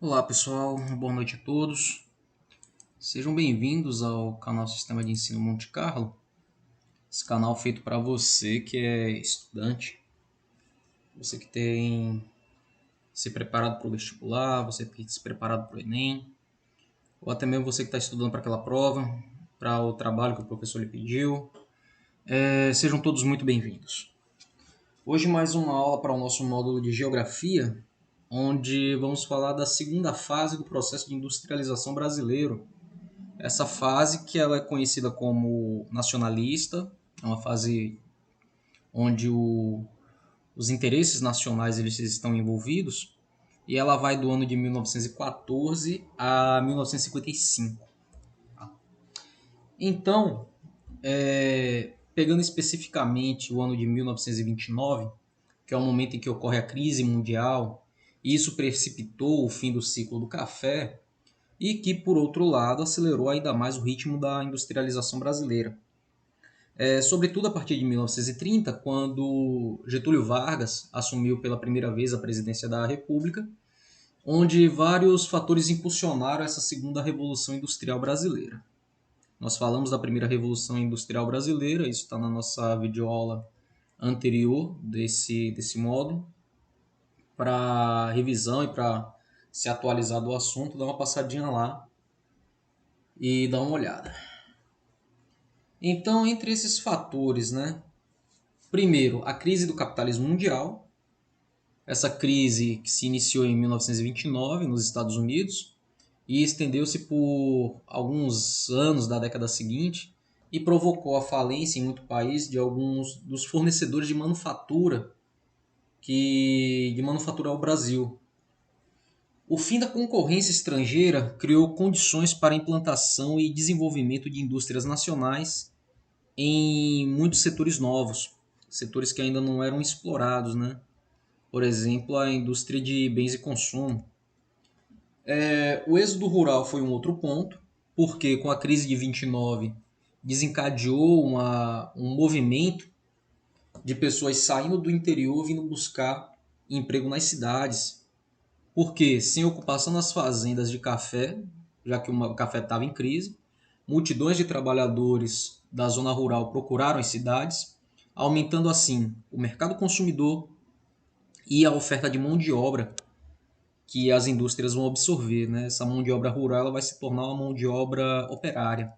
Olá pessoal, boa noite a todos. Sejam bem-vindos ao canal Sistema de Ensino Monte Carlo. Esse canal feito para você que é estudante, você que tem se preparado para o vestibular, você que tem se preparado para o Enem, ou até mesmo você que está estudando para aquela prova, para o trabalho que o professor lhe pediu. Sejam todos muito bem-vindos. Hoje mais uma aula para o nosso módulo de Geografia, onde vamos falar da segunda fase do processo de industrialização brasileiro. Essa fase que ela é conhecida como nacionalista, é uma fase onde os interesses nacionais eles estão envolvidos, e ela vai do ano de 1914 a 1955. Então, pegando especificamente o ano de 1929, que é o momento em que ocorre a crise mundial, e isso precipitou o fim do ciclo do café, e que, por outro lado, acelerou ainda mais o ritmo da industrialização brasileira. Sobretudo a partir de 1930, quando Getúlio Vargas assumiu pela primeira vez a presidência da República, onde vários fatores impulsionaram essa segunda revolução industrial brasileira. Nós falamos da primeira revolução industrial brasileira, isso está na nossa videoaula anterior desse módulo. Para revisão e para se atualizar do assunto, dá uma passadinha lá e dá uma olhada. Então, entre esses fatores, né? Primeiro, a crise do capitalismo mundial. Essa crise que se iniciou em 1929 nos Estados Unidos e estendeu-se por alguns anos da década seguinte e provocou a falência em muito país de alguns dos fornecedores de manufatura de manufatura ao Brasil. O fim da concorrência estrangeira criou condições para a implantação e desenvolvimento de indústrias nacionais em muitos setores novos, setores que ainda não eram explorados, né? Por exemplo, a indústria de bens e consumo. O êxodo rural foi um outro ponto, porque com a crise de 29 desencadeou um movimento de pessoas saindo do interior vindo buscar emprego nas cidades. Porque sem ocupação nas fazendas de café, já que o café estava em crise, multidões de trabalhadores da zona rural procuraram as cidades, aumentando assim o mercado consumidor e a oferta de mão de obra que as indústrias vão absorver, né? Essa mão de obra rural ela vai se tornar uma mão de obra operária.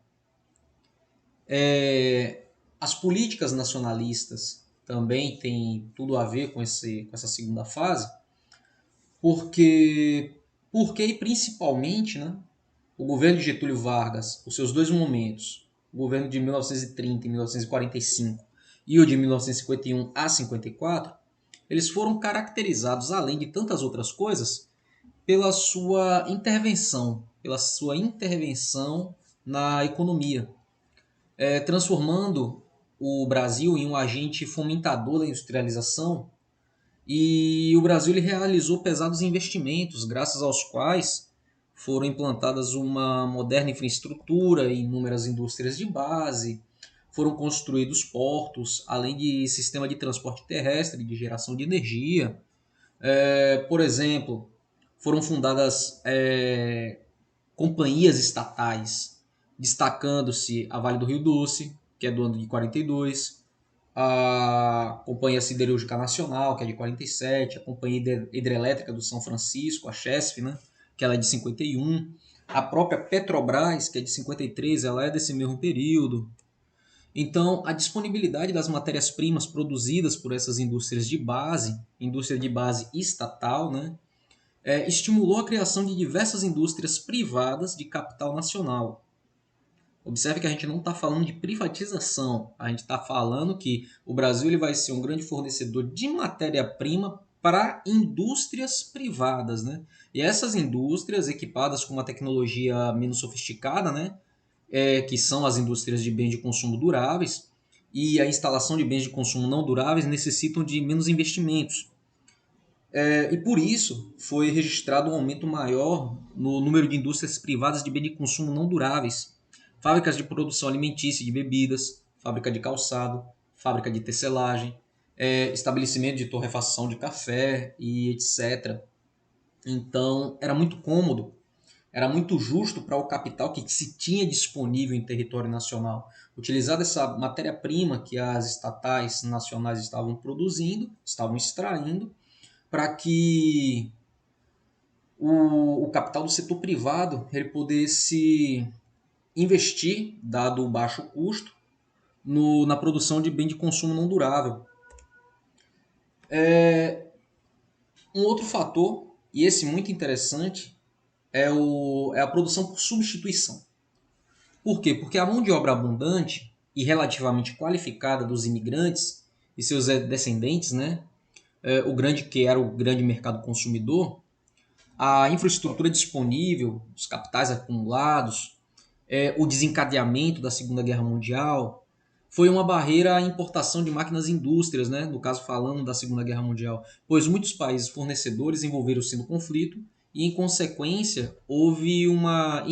As políticas nacionalistas também têm tudo a ver com essa segunda fase, porque e principalmente, né, o governo de Getúlio Vargas, os seus dois momentos, o governo de 1930 e 1945 e o de 1951 a 54, eles foram caracterizados, além de tantas outras coisas, pela sua intervenção na economia, transformando o Brasil em um agente fomentador da industrialização. E o Brasil ele realizou pesados investimentos, graças aos quais foram implantadas uma moderna infraestrutura e inúmeras indústrias de base, foram construídos portos, além de sistema de transporte terrestre, de geração de energia. Por exemplo, foram fundadas companhias estatais, destacando-se a Vale do Rio Doce, que é do ano de 42, a Companhia Siderúrgica Nacional, que é de 47, a Companhia Hidrelétrica do São Francisco, a Chesf, né, que ela é de 51, a própria Petrobras, que é de 53, ela é desse mesmo período. Então, a disponibilidade das matérias-primas produzidas por essas indústrias de base, indústria de base estatal, né, estimulou a criação de diversas indústrias privadas de capital nacional. Observe que a gente não está falando de privatização, a gente está falando que o Brasil ele vai ser um grande fornecedor de matéria-prima para indústrias privadas, né? E essas indústrias equipadas com uma tecnologia menos sofisticada, né? Que são as indústrias de bens de consumo duráveis, e a instalação de bens de consumo não duráveis necessitam de menos investimentos. E por isso foi registrado um aumento maior no número de indústrias privadas de bens de consumo não duráveis, fábricas de produção alimentícia e de bebidas, fábrica de calçado, fábrica de tecelagem, estabelecimento de torrefação de café e etc. Então, era muito cômodo, era muito justo para o capital que se tinha disponível em território nacional utilizar essa matéria-prima que as estatais nacionais estavam produzindo, estavam extraindo, para que o capital do setor privado ele pudesse investir, dado o baixo custo, na produção de bem de consumo não durável. Um outro fator, e esse muito interessante, é a produção por substituição. Por quê? Porque a mão de obra abundante e relativamente qualificada dos imigrantes e seus descendentes, né, o grande que era o grande mercado consumidor, a infraestrutura disponível, os capitais acumulados, o desencadeamento da Segunda Guerra Mundial, foi uma barreira à importação de máquinas e indústrias, né? No caso falando da Segunda Guerra Mundial, pois muitos países fornecedores envolveram-se no conflito e, em consequência, uma,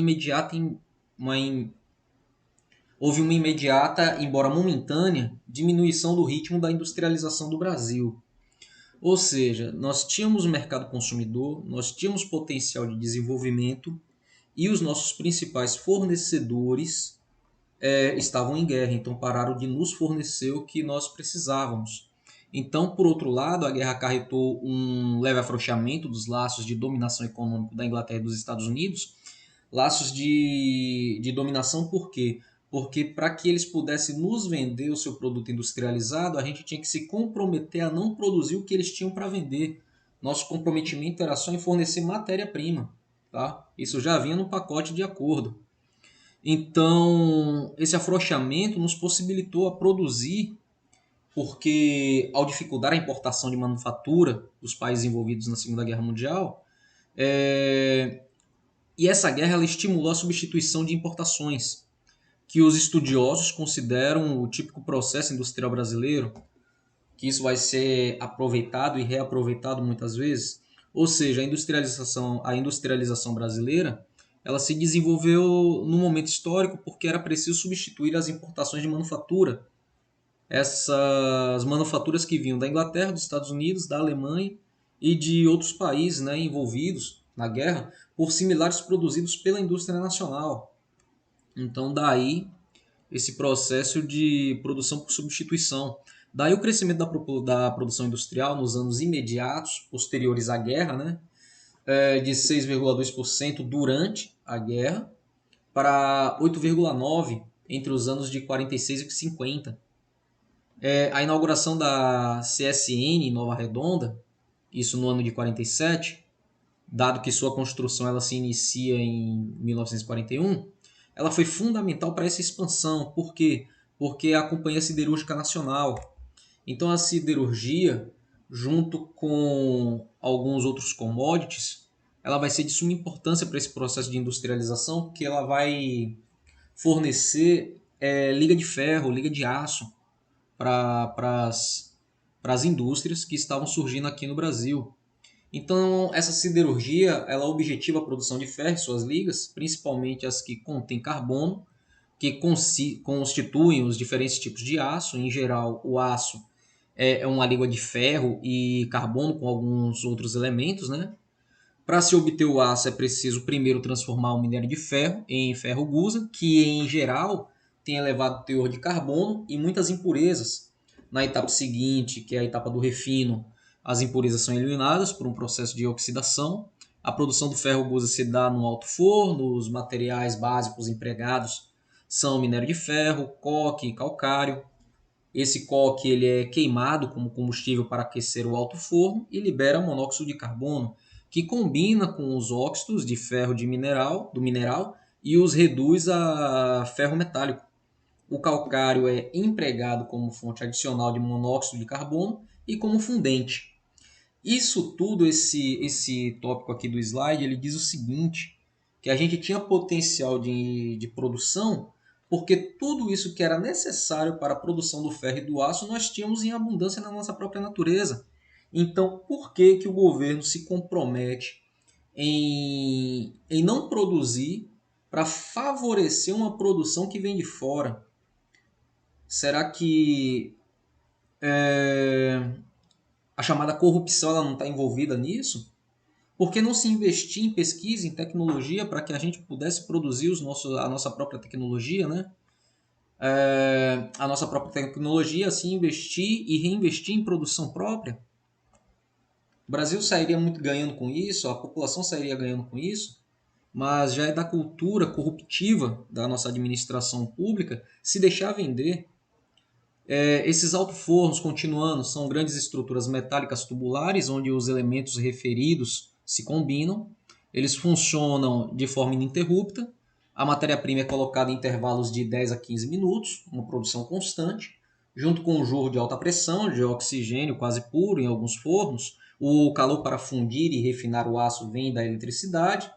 houve uma imediata, embora momentânea, diminuição do ritmo da industrialização do Brasil. Ou seja, nós tínhamos mercado consumidor, nós tínhamos potencial de desenvolvimento e os nossos principais fornecedores estavam em guerra, então pararam de nos fornecer o que nós precisávamos. Então, por outro lado, a guerra acarretou um leve afrouxamento dos laços de dominação econômica da Inglaterra e dos Estados Unidos. Laços de dominação, por quê? Porque para que eles pudessem nos vender o seu produto industrializado, a gente tinha que se comprometer a não produzir o que eles tinham para vender. Nosso comprometimento era só em fornecer matéria-prima. Tá? Isso já vinha no pacote de acordo. Então, esse afrouxamento nos possibilitou a produzir, porque ao dificultar a importação de manufatura dos países envolvidos na Segunda Guerra Mundial, e essa guerra ela estimulou a substituição de importações, que os estudiosos consideram o típico processo industrial brasileiro, que isso vai ser aproveitado e reaproveitado muitas vezes. Ou seja, a industrialização brasileira ela se desenvolveu num momento histórico porque era preciso substituir as importações de manufatura. Essas manufaturas que vinham da Inglaterra, dos Estados Unidos, da Alemanha e de outros países, né, envolvidos na guerra por similares produzidos pela indústria nacional. Então, daí esse processo de produção por substituição. Daí o crescimento da produção industrial nos anos imediatos, posteriores à guerra, né, de 6,2% durante a guerra, para 8,9% entre os anos de 46 e 50. A inauguração da CSN em Nova Redonda, isso no ano de 47, dado que sua construção ela se inicia em 1941, ela foi fundamental para essa expansão. Por quê? Porque é a Companhia Siderúrgica Nacional. Então a siderurgia, junto com alguns outros commodities, ela vai ser de suma importância para esse processo de industrialização, porque ela vai fornecer liga de ferro, liga de aço para as indústrias que estavam surgindo aqui no Brasil. Então, essa siderurgia, ela objetiva a produção de ferro e suas ligas, principalmente as que contêm carbono, que constituem os diferentes tipos de aço. Em geral, o aço é uma liga de ferro e carbono com alguns outros elementos, né? Para se obter o aço é preciso primeiro transformar o minério de ferro em ferro gusa, que em geral tem elevado teor de carbono e muitas impurezas. Na etapa seguinte, que é a etapa do refino, as impurezas são eliminadas por um processo de oxidação. A produção do ferro gusa se dá no alto forno, os materiais básicos empregados são minério de ferro, coque e calcário. Esse coque ele é queimado como combustível para aquecer o alto forno e libera monóxido de carbono, que combina com os óxidos de ferro do mineral e os reduz a ferro metálico. O calcário é empregado como fonte adicional de monóxido de carbono e como fundente. Isso tudo, esse tópico aqui do slide, ele diz o seguinte, que a gente tinha potencial de produção, porque tudo isso que era necessário para a produção do ferro e do aço, nós tínhamos em abundância na nossa própria natureza. Então, por que, que o governo se compromete em não produzir para favorecer uma produção que vem de fora? Será que a chamada corrupção ela não está envolvida nisso? Por que não se investir em pesquisa, em tecnologia, para que a gente pudesse produzir a nossa própria tecnologia, né? A nossa própria tecnologia, assim, investir e reinvestir em produção própria? O Brasil sairia muito ganhando com isso, a população sairia ganhando com isso, mas já é da cultura corruptiva da nossa administração pública se deixar vender. Esses alto-fornos, continuando, são grandes estruturas metálicas tubulares, onde os elementos referidos se combinam. Eles funcionam de forma ininterrupta. A matéria-prima é colocada em intervalos de 10 a 15 minutos, uma produção constante, junto com um jorro de alta pressão, de oxigênio quase puro em alguns fornos. O calor para fundir e refinar o aço vem da eletricidade.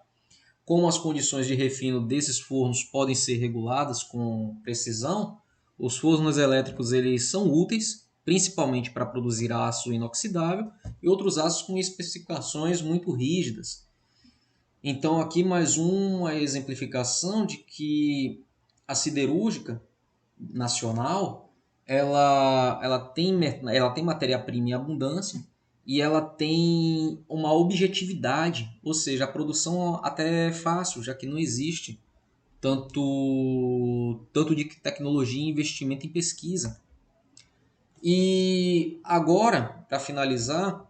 Como as condições de refino desses fornos podem ser reguladas com precisão, os fornos elétricos eles são úteis, principalmente para produzir aço inoxidável e outros aços com especificações muito rígidas. Então aqui mais uma exemplificação de que a siderúrgica nacional ela tem matéria-prima em abundância e ela tem uma objetividade, ou seja, a produção até é fácil, já que não existe tanto de tecnologia e investimento em pesquisa. E agora, para finalizar,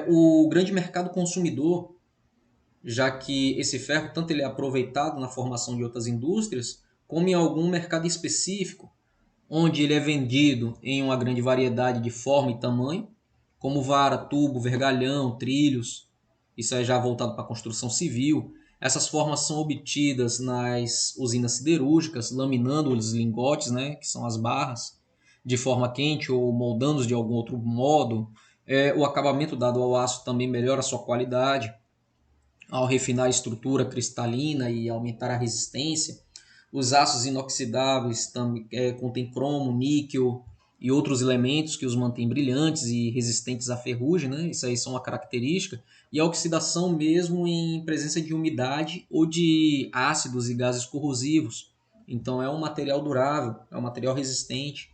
o grande mercado consumidor, já que esse ferro tanto ele é aproveitado na formação de outras indústrias, como em algum mercado específico, onde ele é vendido em uma grande variedade de forma e tamanho, como vara, tubo, vergalhão, trilhos, isso é já voltado para a construção civil. Essas formas são obtidas nas usinas siderúrgicas, laminando os lingotes, né, que são as barras, de forma quente ou moldando-os de algum outro modo. O acabamento dado ao aço também melhora a sua qualidade, ao refinar a estrutura cristalina e aumentar a resistência. Os aços inoxidáveis contêm cromo, níquel e outros elementos que os mantêm brilhantes e resistentes à ferrugem, né? Isso aí são uma característica. E a oxidação mesmo em presença de umidade ou de ácidos e gases corrosivos. Então é um material durável, é um material resistente.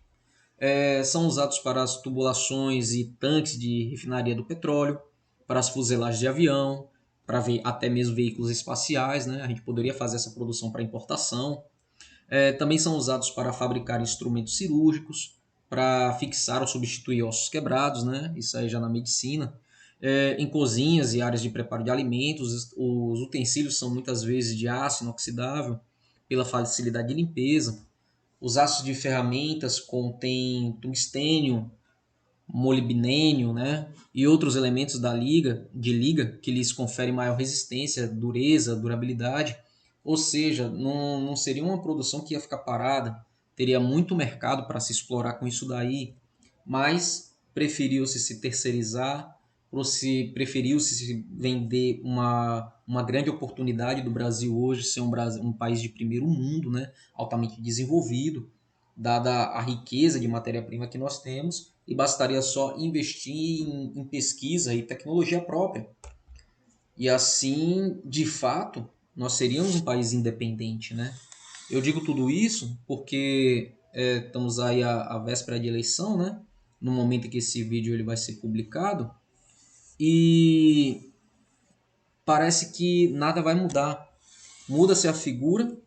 São usados para as tubulações e tanques de refinaria do petróleo, para as fuselagens de avião, para até mesmo veículos espaciais, né? A gente poderia fazer essa produção para importação. Também são usados para fabricar instrumentos cirúrgicos, para fixar ou substituir ossos quebrados, né? Isso aí já na medicina. Em cozinhas e áreas de preparo de alimentos, os utensílios são muitas vezes de aço inoxidável, pela facilidade de limpeza. Os aços de ferramentas contêm tungstênio, molibdênio, né? E outros elementos de liga que lhes conferem maior resistência, dureza, durabilidade. Ou seja, não seria uma produção que ia ficar parada, teria muito mercado para se explorar com isso daí, mas preferiu-se se terceirizar, preferiu-se se vender uma grande oportunidade do Brasil hoje ser um país de primeiro mundo, né? Altamente desenvolvido, dada a riqueza de matéria-prima que nós temos, e bastaria só investir em pesquisa e tecnologia própria. E assim, de fato, nós seríamos um país independente, né? Eu digo tudo isso porque estamos aí à véspera de eleição, né? No momento em que esse vídeo ele vai ser publicado, e parece que nada vai mudar. Muda-se a figura,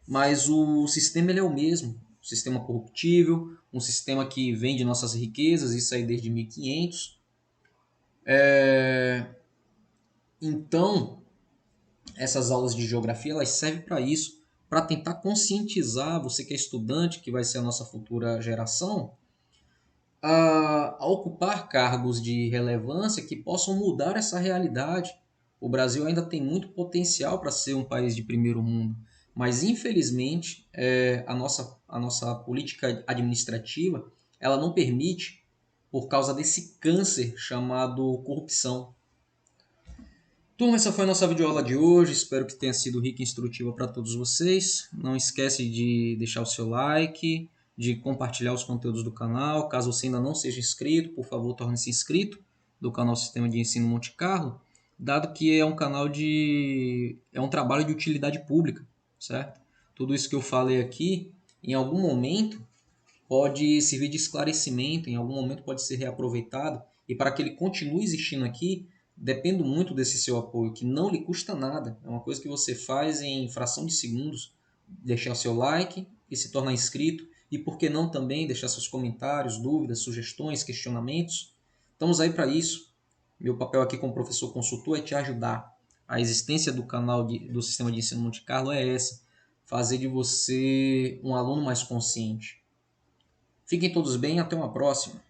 mas o sistema ele é o mesmo. Um sistema corruptível, um sistema que vende nossas riquezas, isso aí desde 1500. Então, essas aulas de geografia elas servem para isso, para tentar conscientizar você que é estudante, que vai ser a nossa futura geração, a ocupar cargos de relevância que possam mudar essa realidade. O Brasil ainda tem muito potencial para ser um país de primeiro mundo, mas infelizmente a nossa política administrativa ela não permite, por causa desse câncer chamado corrupção. Turma, essa foi a nossa videoaula de hoje. Espero que tenha sido rica e instrutiva para todos vocês. Não esquece de deixar o seu like, de compartilhar os conteúdos do canal. Caso você ainda não seja inscrito, por favor, torne-se inscrito do canal Sistema de Ensino Monte Carlo, dado que é um canal é um trabalho de utilidade pública, certo? Tudo isso que eu falei aqui, em algum momento, pode servir de esclarecimento, em algum momento pode ser reaproveitado, e para que ele continue existindo aqui, Dependo muito desse seu apoio, que não lhe custa nada. É uma coisa que você faz em fração de segundos. Deixar seu like e se tornar inscrito. E por que não também deixar seus comentários, dúvidas, sugestões, questionamentos. Estamos aí para isso. Meu papel aqui como professor consultor é te ajudar. A existência do canal do Sistema de Ensino Monte Carlo é essa. Fazer de você um aluno mais consciente. Fiquem todos bem, até uma próxima.